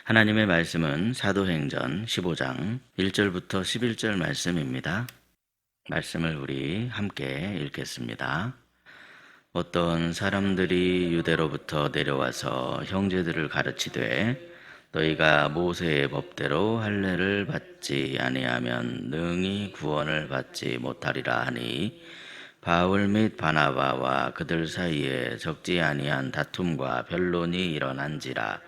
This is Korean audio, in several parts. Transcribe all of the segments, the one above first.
하나님의 말씀은 사도행전 15장 1절부터 11절 말씀입니다. 말씀을 우리 함께 읽겠습니다. 어떤 사람들이 유대로부터 내려와서 형제들을 가르치되 너희가 모세의 법대로 할례를 받지 아니하면 능히 구원을 받지 못하리라 하니 바울 및 바나바와 그들 사이에 적지 아니한 다툼과 변론이 일어난지라.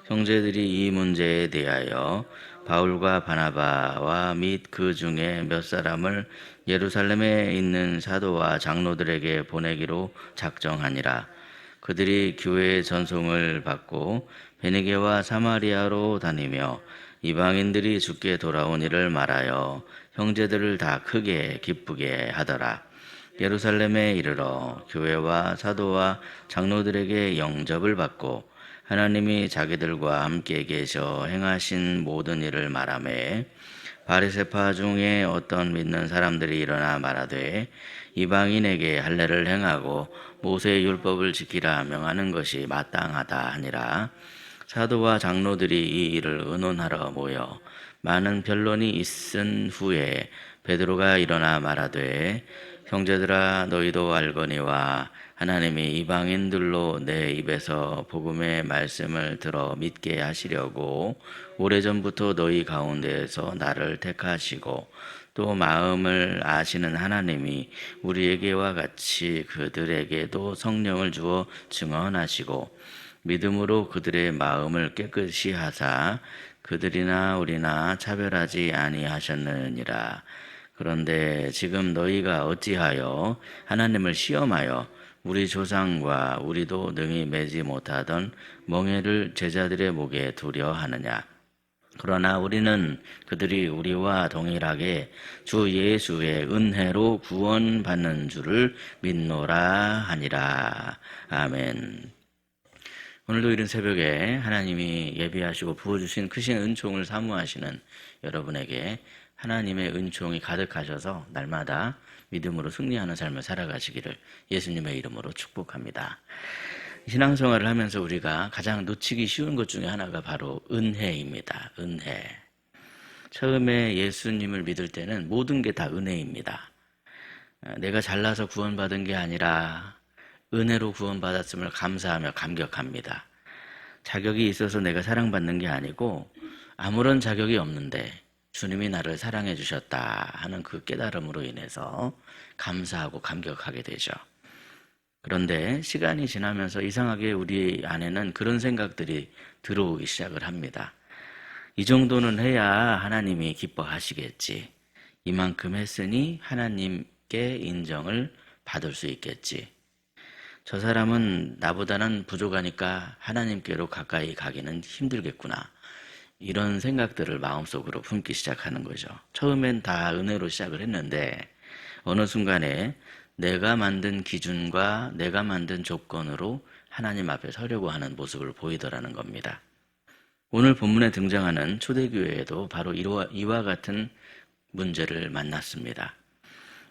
형제들이 이 문제에 대하여 바울과 바나바와 및 그 중에 몇 사람을 예루살렘에 있는 사도와 장로들에게 보내기로 작정하니라. 그들이 교회의 전송을 받고 베니게와 사마리아로 다니며 이방인들이 주께 돌아온 일을 말하여 형제들을 다 크게 기쁘게 하더라. 예루살렘에 이르러 교회와 사도와 장로들에게 영접을 받고 하나님이 자기들과 함께 계셔 행하신 모든 일을 말하매 바리새파 중에 어떤 믿는 사람들이 일어나 말하되 이방인에게 할례를 행하고 모세의 율법을 지키라 명하는 것이 마땅하다 하니라. 사도와 장로들이 이 일을 의논하러 모여 많은 변론이 있은 후에 베드로가 일어나 말하되 형제들아 너희도 알거니와 하나님이 이방인들로 내 입에서 복음의 말씀을 들어 믿게 하시려고 오래전부터 너희 가운데에서 나를 택하시고 또 마음을 아시는 하나님이 우리에게와 같이 그들에게도 성령을 주어 증언하시고 믿음으로 그들의 마음을 깨끗이 하사 그들이나 우리나 차별하지 아니하셨느니라. 그런데 지금 너희가 어찌하여 하나님을 시험하여 우리 조상과 우리도 능히 매지 못하던 멍에를 제자들의 목에 두려 하느냐. 그러나 우리는 그들이 우리와 동일하게 주 예수의 은혜로 구원받는 줄을 믿노라 하니라. 아멘. 오늘도 이른 새벽에 하나님이 예비하시고 부어주신 크신 은총을 사모하시는 여러분에게 하나님의 은총이 가득하셔서 날마다 믿음으로 승리하는 삶을 살아가시기를 예수님의 이름으로 축복합니다. 신앙생활을 하면서 우리가 가장 놓치기 쉬운 것 중에 하나가 바로 은혜입니다. 은혜. 처음에 예수님을 믿을 때는 모든 게 다 은혜입니다. 내가 잘나서 구원받은 게 아니라 은혜로 구원받았음을 감사하며 감격합니다. 자격이 있어서 내가 사랑받는 게 아니고 아무런 자격이 없는데 주님이 나를 사랑해 주셨다 하는 그 깨달음으로 인해서 감사하고 감격하게 되죠. 그런데 시간이 지나면서 이상하게 우리 안에는 그런 생각들이 들어오기 시작을 합니다. 이 정도는 해야 하나님이 기뻐하시겠지. 이만큼 했으니 하나님께 인정을 받을 수 있겠지. 저 사람은 나보다는 부족하니까 하나님께로 가까이 가기는 힘들겠구나. 이런 생각들을 마음속으로 품기 시작하는 거죠. 처음엔 다 은혜로 시작을 했는데 어느 순간에 내가 만든 기준과 내가 만든 조건으로 하나님 앞에 서려고 하는 모습을 보이더라는 겁니다. 오늘 본문에 등장하는 초대교회에도 바로 이와 같은 문제를 만났습니다.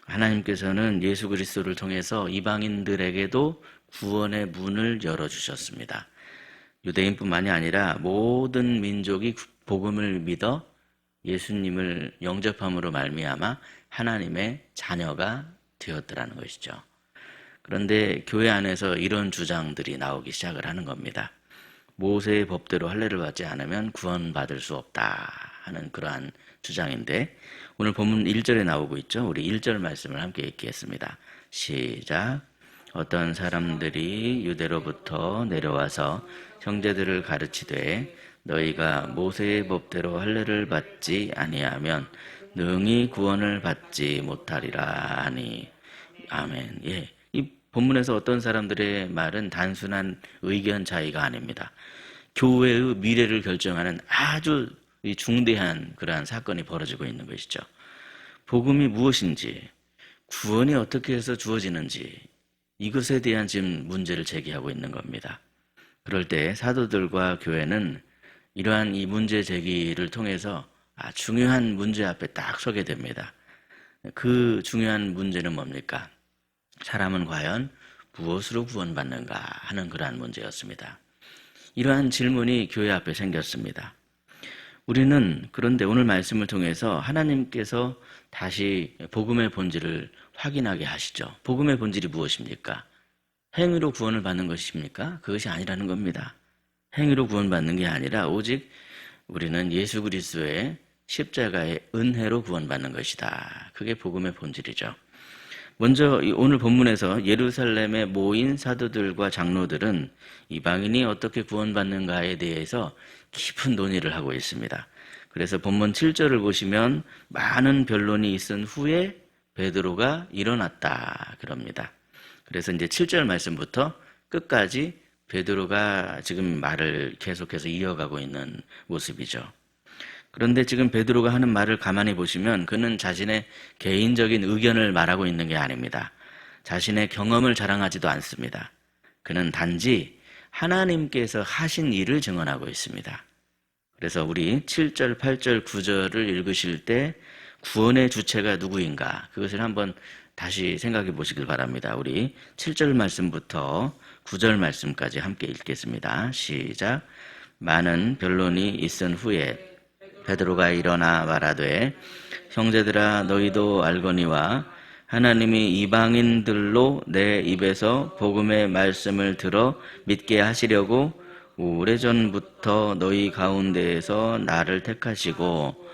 하나님께서는 예수 그리스도를 통해서 이방인들에게도 구원의 문을 열어주셨습니다. 유대인뿐만이 아니라 모든 민족이 복음을 믿어 예수님을 영접함으로 말미암아 하나님의 자녀가 되었더라는 것이죠. 그런데 교회 안에서 이런 주장들이 나오기 시작을 하는 겁니다. 모세의 법대로 할례를 받지 않으면 구원받을 수 없다 하는 그러한 주장인데 오늘 본문 1절에 나오고 있죠. 우리 1절 말씀을 함께 읽겠습니다. 시작. 어떤 사람들이 유대로부터 내려와서 형제들을 가르치되 너희가 모세의 법대로 할례를 받지 아니하면 능히 구원을 받지 못하리라 하니. 아멘. 예. 이 본문에서 어떤 사람들의 말은 단순한 의견 차이가 아닙니다. 교회의 미래를 결정하는 아주 중대한 그러한 사건이 벌어지고 있는 것이죠. 복음이 무엇인지, 구원이 어떻게 해서 주어지는지 이것에 대한 지금 문제를 제기하고 있는 겁니다. 그럴 때 사도들과 교회는 이러한 이 문제 제기를 통해서 중요한 문제 앞에 딱 서게 됩니다. 그 중요한 문제는 뭡니까? 사람은 과연 무엇으로 구원받는가 하는 그러한 문제였습니다. 이러한 질문이 교회 앞에 생겼습니다. 우리는 그런데 오늘 말씀을 통해서 하나님께서 다시 복음의 본질을 확인하게 하시죠. 복음의 본질이 무엇입니까? 행위로 구원을 받는 것입니까? 그것이 아니라는 겁니다. 행위로 구원받는 게 아니라 오직 우리는 예수 그리스도의 십자가의 은혜로 구원받는 것이다. 그게 복음의 본질이죠. 먼저 오늘 본문에서 예루살렘에 모인 사도들과 장로들은 이방인이 어떻게 구원받는가에 대해서 깊은 논의를 하고 있습니다. 그래서 본문 7절을 보시면 많은 변론이 있은 후에 베드로가 일어났다 그럽니다. 그래서 이제 7절 말씀부터 끝까지 베드로가 지금 말을 계속해서 이어가고 있는 모습이죠. 그런데 지금 베드로가 하는 말을 가만히 보시면 그는 자신의 개인적인 의견을 말하고 있는 게 아닙니다. 자신의 경험을 자랑하지도 않습니다. 그는 단지 하나님께서 하신 일을 증언하고 있습니다. 그래서 우리 7절, 8절, 9절을 읽으실 때 구원의 주체가 누구인가? 그것을 한번 다시 생각해 보시길 바랍니다. 우리 7절 말씀부터 9절 말씀까지 함께 읽겠습니다. 시작. 많은 변론이 있은 후에 베드로가 일어나 말하되 형제들아 너희도 알거니와 하나님이 이방인들로 내 입에서 복음의 말씀을 들어 믿게 하시려고 오래전부터 너희 가운데에서 나를 택하시고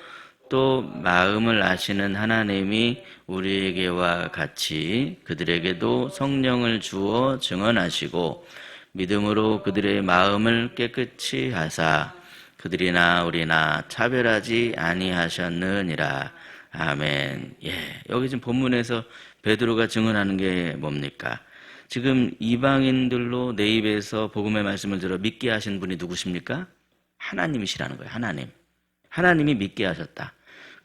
또 마음을 아시는 하나님이 우리에게와 같이 그들에게도 성령을 주어 증언하시고 믿음으로 그들의 마음을 깨끗이 하사 그들이나 우리나 차별하지 아니하셨느니라. 아멘. 여기 지금 본문에서 베드로가 증언하는 게 뭡니까? 지금 이방인들로 내 입에서 복음의 말씀을 들어 믿게 하신 분이 누구십니까? 하나님이시라는 거예요. 하나님이 믿게 하셨다.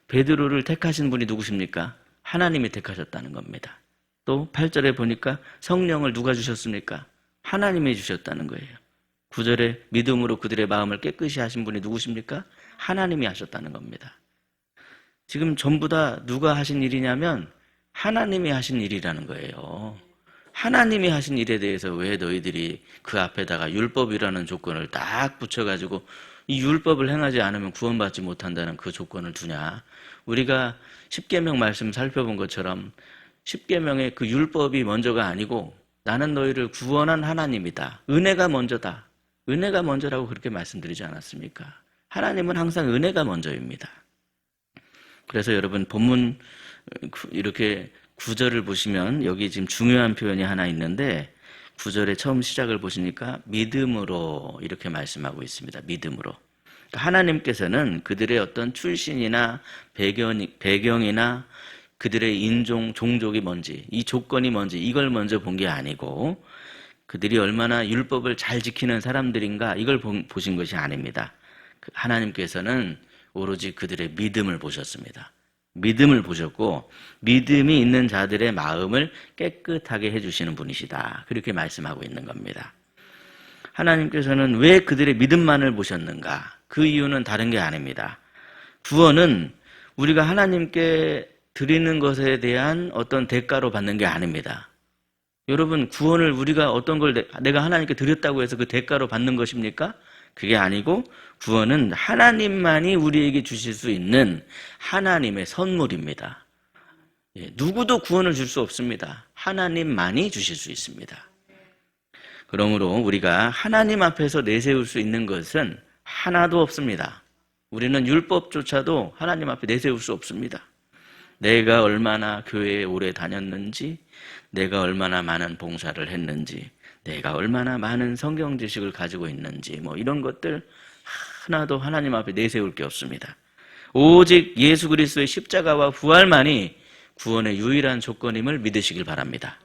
베드로를 택하신 분이 누구십니까? 하나님이 택하셨다는 겁니다. 또 8절에 보니까 성령을 누가 주셨습니까? 하나님이 주셨다는 거예요. 9절에 믿음으로 그들의 마음을 깨끗이 하신 분이 누구십니까? 하나님이 하셨다는 겁니다. 지금 전부 다 누가 하신 일이냐면 하나님이 하신 일이라는 거예요. 하나님이 하신 일에 대해서 왜 너희들이 그 앞에다가 율법이라는 조건을 딱 붙여가지고 이 율법을 행하지 않으면 구원받지 못한다는 그 조건을 두냐? 우리가 십계명 말씀 살펴본 것처럼 십계명의 그 율법이 먼저가 아니고 나는 너희를 구원한 하나님이다. 은혜가 먼저다. 은혜가 먼저라고 그렇게 말씀드리지 않았습니까? 하나님은 항상 은혜가 먼저입니다. 그래서 여러분 본문 이렇게 9절을 보시면 여기 지금 중요한 표현이 하나 있는데 9절의 처음 시작을 보시니까 믿음으로 이렇게 말씀하고 있습니다. 믿음으로. 하나님께서는 그들의 어떤 출신이나 배경이나 그들의 인종, 종족이 뭔지, 이 조건이 뭔지 이걸 먼저 본 게 아니고 그들이 얼마나 율법을 잘 지키는 사람들인가 이걸 보신 것이 아닙니다. 하나님께서는 오로지 그들의 믿음을 보셨습니다. 믿음을 보셨고 믿음이 있는 자들의 마음을 깨끗하게 해주시는 분이시다. 그렇게 말씀하고 있는 겁니다. 하나님께서는 왜 그들의 믿음만을 보셨는가? 그 이유는 다른 게 아닙니다. 구원은 우리가 하나님께 드리는 것에 대한 어떤 대가로 받는 게 아닙니다. 여러분, 구원을 우리가 어떤 걸 내가 하나님께 드렸다고 해서 그 대가로 받는 것입니까? 그게 아니고 구원은 하나님만이 우리에게 주실 수 있는 하나님의 선물입니다. 누구도 구원을 줄 수 없습니다. 하나님만이 주실 수 있습니다. 그러므로 우리가 하나님 앞에서 내세울 수 있는 것은 하나도 없습니다. 우리는 율법조차도 하나님 앞에 내세울 수 없습니다. 내가 얼마나 교회에 오래 다녔는지, 내가 얼마나 많은 봉사를 했는지, 내가 얼마나 많은 성경 지식을 가지고 있는지 이런 것들 하나도 하나님 앞에 내세울 게 없습니다. 오직 예수 그리스도의 십자가와 부활만이 구원의 유일한 조건임을 믿으시길 바랍니다.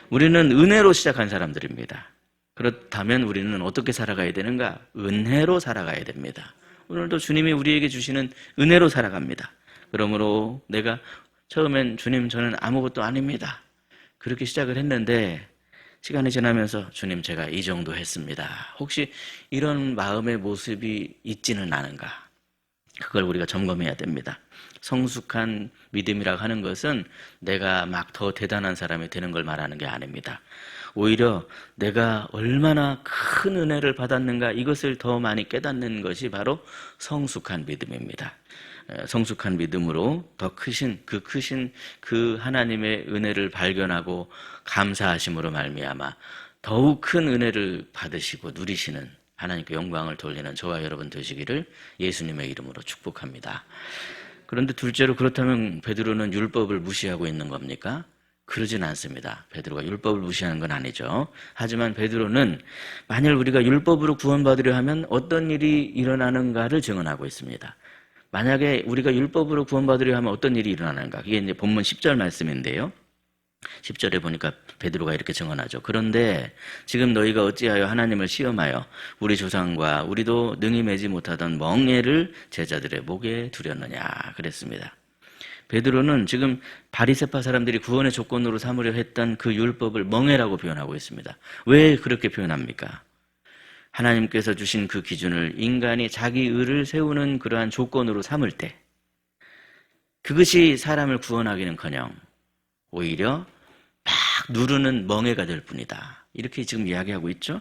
우리는 은혜로 시작한 사람들입니다. 그렇다면 우리는 어떻게 살아가야 되는가? 은혜로 살아가야 됩니다. 오늘도 주님이 우리에게 주시는 은혜로 살아갑니다. 그러므로 내가 처음엔 주님 저는 아무것도 아닙니다. 그렇게 시작을 했는데 시간이 지나면서 주님 제가 이 정도 했습니다. 혹시 이런 마음의 모습이 있지는 않은가? 그걸 우리가 점검해야 됩니다. 성숙한 믿음이라고 하는 것은 내가 막 더 대단한 사람이 되는 걸 말하는 게 아닙니다. 오히려 내가 얼마나 큰 은혜를 받았는가 이것을 더 많이 깨닫는 것이 바로 성숙한 믿음입니다. 성숙한 믿음으로 더 크신 그 하나님의 은혜를 발견하고 감사하심으로 말미암아 더욱 큰 은혜를 받으시고 누리시는 하나님께 영광을 돌리는 저와 여러분 되시기를 예수님의 이름으로 축복합니다. 그런데 둘째로, 그렇다면 베드로는 율법을 무시하고 있는 겁니까? 그러진 않습니다. 베드로가 율법을 무시하는 건 아니죠. 하지만 베드로는 만일 우리가 율법으로 구원받으려 하면 어떤 일이 일어나는가를 증언하고 있습니다. 만약에 우리가 율법으로 구원받으려 하면 어떤 일이 일어나는가? 그게 이제 본문 10절 말씀인데요. 10절에 보니까 베드로가 이렇게 증언하죠. 그런데 지금 너희가 어찌하여 하나님을 시험하여 우리 조상과 우리도 능히 매지 못하던 멍에를 제자들의 목에 두렸느냐 그랬습니다. 베드로는 지금 바리새파 사람들이 구원의 조건으로 삼으려 했던 그 율법을 멍에라고 표현하고 있습니다. 왜 그렇게 표현합니까? 하나님께서 주신 그 기준을 인간이 자기 의를 세우는 그러한 조건으로 삼을 때 그것이 사람을 구원하기는커녕 오히려 막 누르는 멍에가 될 뿐이다. 이렇게 지금 이야기하고 있죠.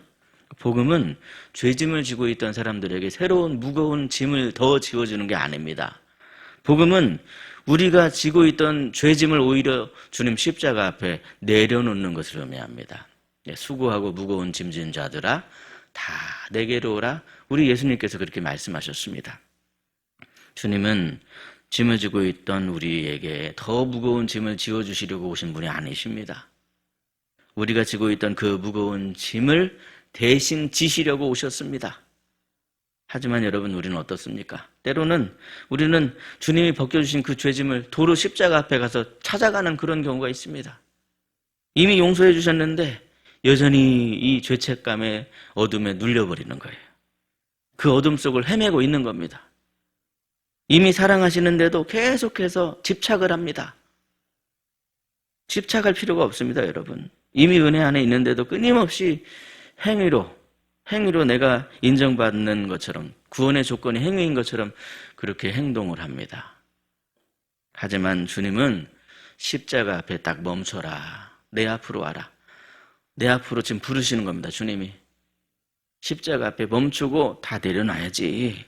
복음은 죄짐을 지고 있던 사람들에게 새로운 무거운 짐을 더 지워주는 게 아닙니다. 복음은 우리가 지고 있던 죄짐을 오히려 주님 십자가 앞에 내려놓는 것을 의미합니다. 수고하고 무거운 짐진 자들아 다 내게로 오라. 우리 예수님께서 그렇게 말씀하셨습니다. 주님은 짐을 지고 있던 우리에게 더 무거운 짐을 지워주시려고 오신 분이 아니십니다. 우리가 지고 있던 그 무거운 짐을 대신 지시려고 오셨습니다. 하지만 여러분, 우리는 어떻습니까? 때로는 우리는 주님이 벗겨주신 그 죄짐을 도로 십자가 앞에 가서 찾아가는 그런 경우가 있습니다. 이미 용서해 주셨는데 여전히 이 죄책감의 어둠에 눌려버리는 거예요. 그 어둠 속을 헤매고 있는 겁니다. 이미 사랑하시는데도 계속해서 집착을 합니다. 집착할 필요가 없습니다, 여러분. 이미 은혜 안에 있는데도 끊임없이 행위로 내가 인정받는 것처럼, 구원의 조건이 행위인 것처럼 그렇게 행동을 합니다. 하지만 주님은 십자가 앞에 딱 멈춰라. 내 앞으로 와라. 내 앞으로 지금 부르시는 겁니다, 주님이. 십자가 앞에 멈추고 다 내려놔야지.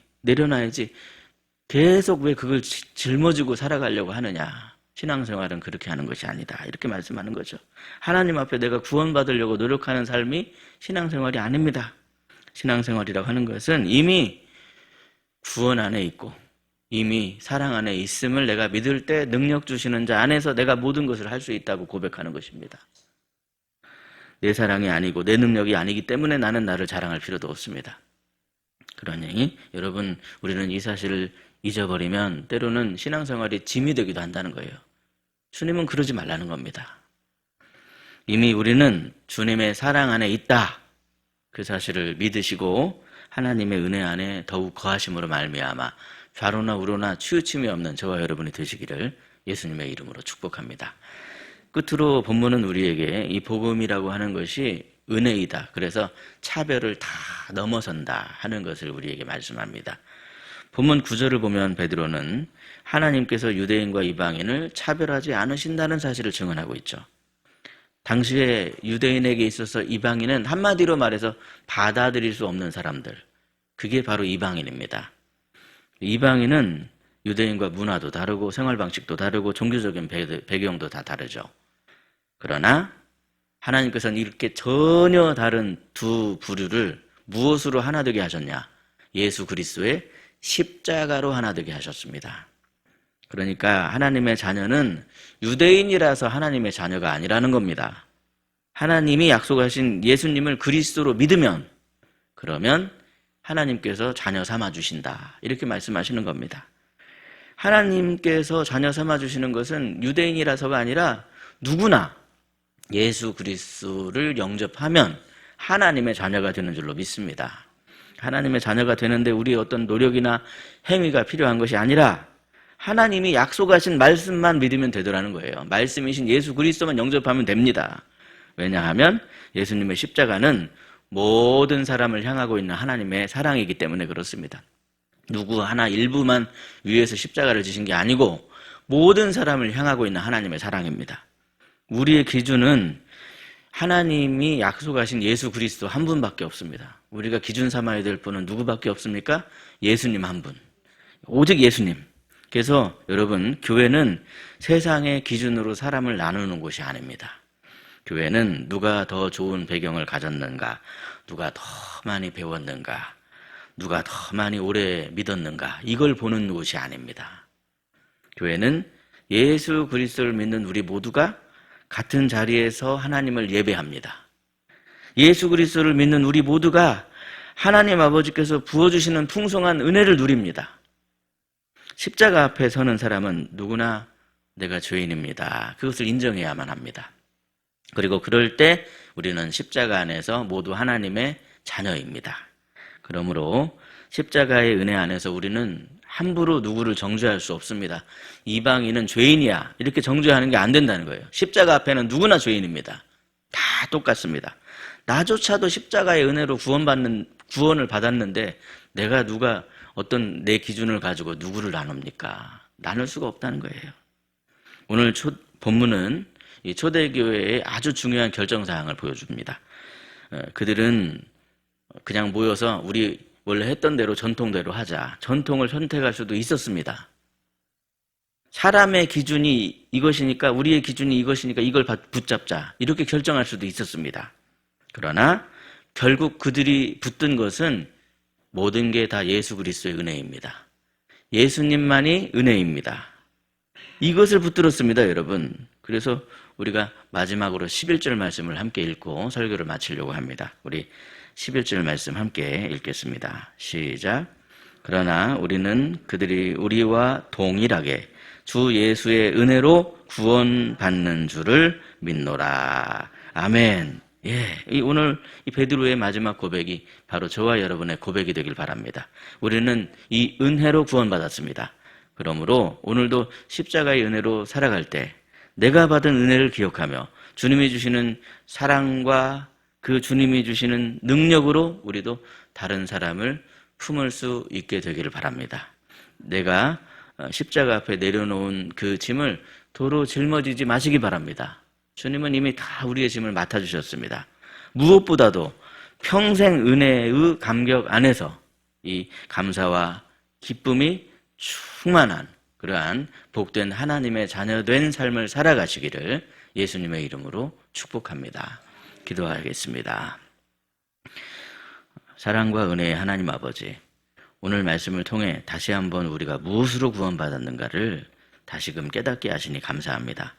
계속 왜 그걸 짊어지고 살아가려고 하느냐. 신앙생활은 그렇게 하는 것이 아니다. 이렇게 말씀하는 거죠. 하나님 앞에 내가 구원받으려고 노력하는 삶이 신앙생활이 아닙니다. 신앙생활이라고 하는 것은 이미 구원 안에 있고 이미 사랑 안에 있음을 내가 믿을 때 능력 주시는 자 안에서 내가 모든 것을 할 수 있다고 고백하는 것입니다. 내 사랑이 아니고 내 능력이 아니기 때문에 나는 나를 자랑할 필요도 없습니다. 그러니 여러분, 우리는 이 사실을 잊어버리면 때로는 신앙생활이 짐이 되기도 한다는 거예요. 주님은 그러지 말라는 겁니다. 이미 우리는 주님의 사랑 안에 있다. 그 사실을 믿으시고 하나님의 은혜 안에 더욱 거하심으로 말미암아 좌로나 우로나 치우침이 없는 저와 여러분이 되시기를 예수님의 이름으로 축복합니다. 끝으로 본문은 우리에게 이 복음이라고 하는 것이 은혜이다. 그래서 차별을 다 넘어선다 하는 것을 우리에게 말씀합니다. 본문 9절을 보면 베드로는 하나님께서 유대인과 이방인을 차별하지 않으신다는 사실을 증언하고 있죠. 당시에 유대인에게 있어서 이방인은 한마디로 말해서 받아들일 수 없는 사람들, 그게 바로 이방인입니다. 이방인은 유대인과 문화도 다르고 생활 방식도 다르고 종교적인 배경도 다 다르죠. 그러나 하나님께서는 이렇게 전혀 다른 두 부류를 무엇으로 하나 되게 하셨냐? 예수 그리스도의 십자가로 하나 되게 하셨습니다. 그러니까 하나님의 자녀는 유대인이라서 하나님의 자녀가 아니라는 겁니다. 하나님이 약속하신 예수님을 그리스도로 믿으면, 그러면 하나님께서 자녀 삼아 주신다. 이렇게 말씀하시는 겁니다. 하나님께서 자녀 삼아 주시는 것은 유대인이라서가 아니라 누구나 예수 그리스도를 영접하면 하나님의 자녀가 되는 줄로 믿습니다. 하나님의 자녀가 되는데 우리의 어떤 노력이나 행위가 필요한 것이 아니라 하나님이 약속하신 말씀만 믿으면 되더라는 거예요. 말씀이신 예수 그리스도만 영접하면 됩니다. 왜냐하면 예수님의 십자가는 모든 사람을 향하고 있는 하나님의 사랑이기 때문에 그렇습니다. 누구 하나 일부만 위해서 십자가를 지신 게 아니고 모든 사람을 향하고 있는 하나님의 사랑입니다. 우리의 기준은 하나님이 약속하신 예수 그리스도 한 분밖에 없습니다. 우리가 기준 삼아야 될 분은 누구밖에 없습니까? 예수님 한 분. 오직 예수님. 그래서 여러분, 교회는 세상의 기준으로 사람을 나누는 곳이 아닙니다. 교회는 누가 더 좋은 배경을 가졌는가, 누가 더 많이 배웠는가, 누가 더 많이 오래 믿었는가, 이걸 보는 곳이 아닙니다. 교회는 예수 그리스도를 믿는 우리 모두가 같은 자리에서 하나님을 예배합니다. 예수 그리스도를 믿는 우리 모두가 하나님 아버지께서 부어주시는 풍성한 은혜를 누립니다. 십자가 앞에 서는 사람은 누구나 내가 죄인입니다. 그것을 인정해야만 합니다. 그리고 그럴 때 우리는 십자가 안에서 모두 하나님의 자녀입니다. 그러므로 십자가의 은혜 안에서 우리는 함부로 누구를 정죄할 수 없습니다. 이방인은 죄인이야, 이렇게 정죄하는 게 안 된다는 거예요. 십자가 앞에는 누구나 죄인입니다. 다 똑같습니다. 나조차도 십자가의 은혜로 구원을 받았는데 내가 누가 어떤 내 기준을 가지고 누구를 나눕니까? 나눌 수가 없다는 거예요. 오늘 본문은 이 초대교회의 아주 중요한 결정사항을 보여줍니다. 그들은 그냥 모여서 우리 원래 했던 대로 전통대로 하자, 전통을 선택할 수도 있었습니다. 사람의 기준이 이것이니까, 우리의 기준이 이것이니까 이걸 붙잡자, 이렇게 결정할 수도 있었습니다. 그러나 결국 그들이 붙든 것은 모든 게 다 예수 그리스도의 은혜입니다. 예수님만이 은혜입니다. 이것을 붙들었습니다, 여러분. 그래서 우리가 마지막으로 11절 말씀을 함께 읽고 설교를 마치려고 합니다. 우리 11절 말씀 함께 읽겠습니다. 시작. 그러나 우리는 그들이 우리와 동일하게 주 예수의 은혜로 구원받는 줄을 믿노라. 아멘. 예, 오늘 이 베드로의 마지막 고백이 바로 저와 여러분의 고백이 되길 바랍니다. 우리는 이 은혜로 구원받았습니다. 그러므로 오늘도 십자가의 은혜로 살아갈 때 내가 받은 은혜를 기억하며 주님이 주시는 사랑과 그 주님이 주시는 능력으로 우리도 다른 사람을 품을 수 있게 되기를 바랍니다. 내가 십자가 앞에 내려놓은 그 짐을 도로 짊어지지 마시기 바랍니다. 주님은 이미 다 우리의 짐을 맡아주셨습니다. 무엇보다도 평생 은혜의 감격 안에서 이 감사와 기쁨이 충만한 그러한 복된 하나님의 자녀된 삶을 살아가시기를 예수님의 이름으로 축복합니다. 기도하겠습니다. 사랑과 은혜의 하나님 아버지, 오늘 말씀을 통해 다시 한번 우리가 무엇으로 구원받았는가를 다시금 깨닫게 하시니 감사합니다.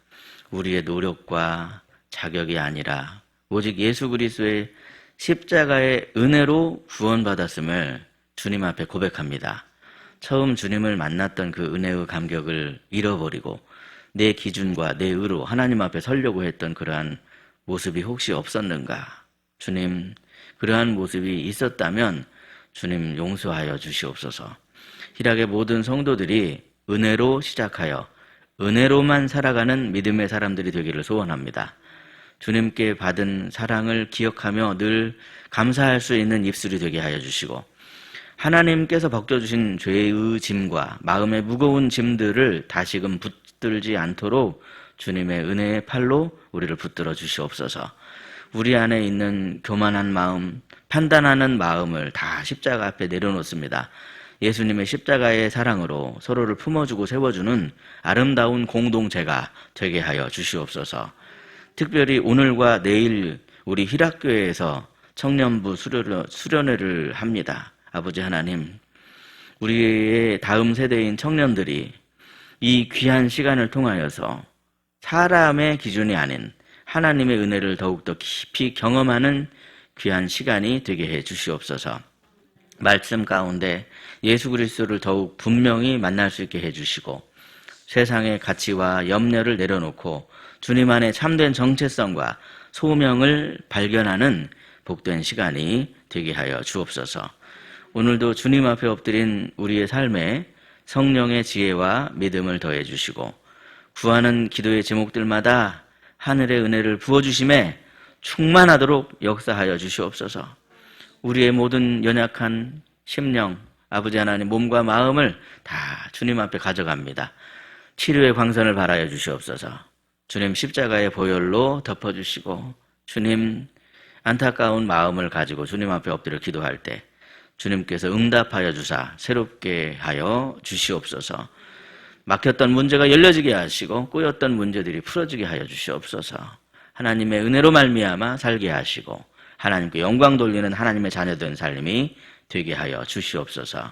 우리의 노력과 자격이 아니라 오직 예수 그리스도의 십자가의 은혜로 구원받았음을 주님 앞에 고백합니다. 처음 주님을 만났던 그 은혜의 감격을 잃어버리고 내 기준과 내 의로 하나님 앞에 서려고 했던 그러한 모습이 혹시 없었는가? 주님, 그러한 모습이 있었다면 주님 용서하여 주시옵소서. 희락의 모든 성도들이 은혜로 시작하여 은혜로만 살아가는 믿음의 사람들이 되기를 소원합니다. 주님께 받은 사랑을 기억하며 늘 감사할 수 있는 입술이 되게 하여 주시고 하나님께서 벗겨주신 죄의 짐과 마음의 무거운 짐들을 다시금 붙들지 않도록 주님의 은혜의 팔로 우리를 붙들어 주시옵소서. 우리 안에 있는 교만한 마음, 판단하는 마음을 다 십자가 앞에 내려놓습니다. 예수님의 십자가의 사랑으로 서로를 품어주고 세워주는 아름다운 공동체가 되게 하여 주시옵소서. 특별히 오늘과 내일 우리 희락교회에서 청년부 수련회를 합니다. 아버지 하나님, 우리의 다음 세대인 청년들이 이 귀한 시간을 통하여서 사람의 기준이 아닌 하나님의 은혜를 더욱더 깊이 경험하는 귀한 시간이 되게 해 주시옵소서. 말씀 가운데 예수 그리스도를 더욱 분명히 만날 수 있게 해주시고 세상의 가치와 염려를 내려놓고 주님 안에 참된 정체성과 소명을 발견하는 복된 시간이 되게 하여 주옵소서. 오늘도 주님 앞에 엎드린 우리의 삶에 성령의 지혜와 믿음을 더해 주시고 구하는 기도의 제목들마다 하늘의 은혜를 부어주심에 충만하도록 역사하여 주시옵소서. 우리의 모든 연약한 심령, 아버지 하나님 몸과 마음을 다 주님 앞에 가져갑니다. 치료의 광선을 발하여 주시옵소서. 주님 십자가의 보혈로 덮어주시고 주님 안타까운 마음을 가지고 주님 앞에 엎드려 기도할 때 주님께서 응답하여 주사 새롭게 하여 주시옵소서. 막혔던 문제가 열려지게 하시고 꼬였던 문제들이 풀어지게 하여 주시옵소서. 하나님의 은혜로 말미암아 살게 하시고 하나님께 영광 돌리는 하나님의 자녀된 삶이 되게 하여 주시옵소서.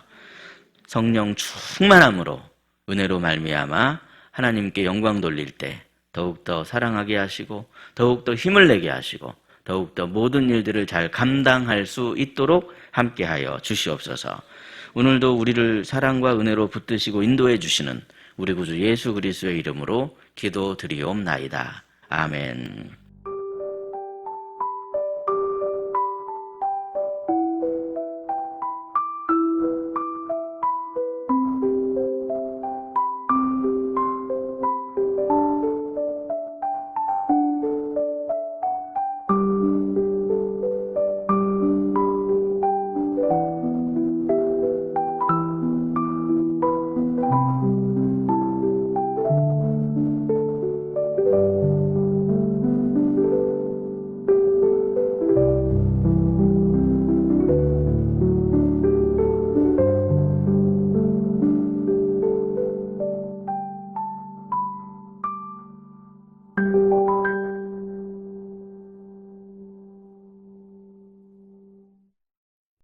성령 충만함으로 은혜로 말미암아 하나님께 영광 돌릴 때 더욱더 사랑하게 하시고 더욱더 힘을 내게 하시고 더욱더 모든 일들을 잘 감당할 수 있도록 함께하여 주시옵소서. 오늘도 우리를 사랑과 은혜로 붙드시고 인도해 주시는 우리 구주 예수 그리스도의 이름으로 기도드리옵나이다. 아멘.